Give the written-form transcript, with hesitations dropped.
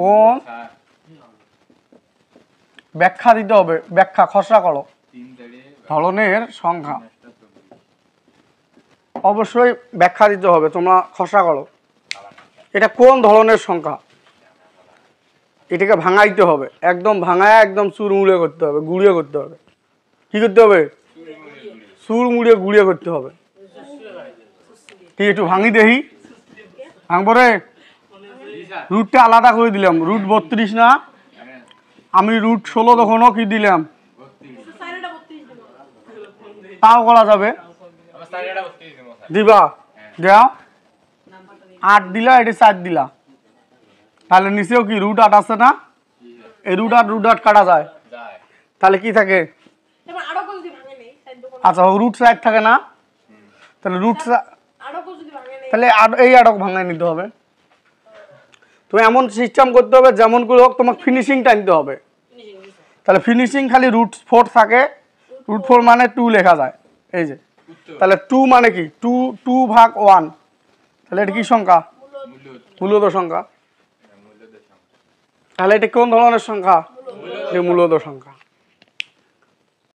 কোন ব্যাখ্যা দিতে হবে, ব্যাখ্যা খসড়া করো ধরনের সংখ্যা, অবশ্যই ব্যাখ্যা দিতে হবে, তোমরা খসড়া করো। এটা কোন ধরনের সংখ্যা, এটাকে ভাঙাইতে হবে, একদম ভাঙায় একদম চুরমুড়ে করতে হবে, গুঁড়িয়ে করতে হবে। কি করতে হবে? চুরমুড়িয়ে গুঁড়িয়ে করতে হবে। ঠিক, একটু ভাঙি দেখি, ভাঙবো রে। রুটটা আলাদা করে দিলাম, রুট 32 না, আমি রুট 16 তখনও কি দিলাম, তাও করা যাবে। দিবা, দাও 8 দিলা, এটা 4 দিলা, তাহলে নিচেও কি রুট 8 আছে না? এই রুট 8 কাটা যায়, তাহলে কি থাকে? আচ্ছা, রুট 4 থাকে না, তাহলে রুট, তাহলে এই আটক ভাঙায় নিতে হবে। তুমি এমন সিস্টেম করতে হবে যেমন করে হোক তোমাকে ফিনিশিং টানতে হবে। তাহলে ফিনিশিং খালি রুট 4 থাকে, রুট 4 মানে 2 লেখা যায়, এই যে। তাহলে 2 মানে কি, 2 ভাগ 1, তাহলে এটা কি সংখ্যা? মূলদ সংখ্যা। তাহলে এটা কোন ধরনের সংখ্যা? মূলদ সংখ্যা।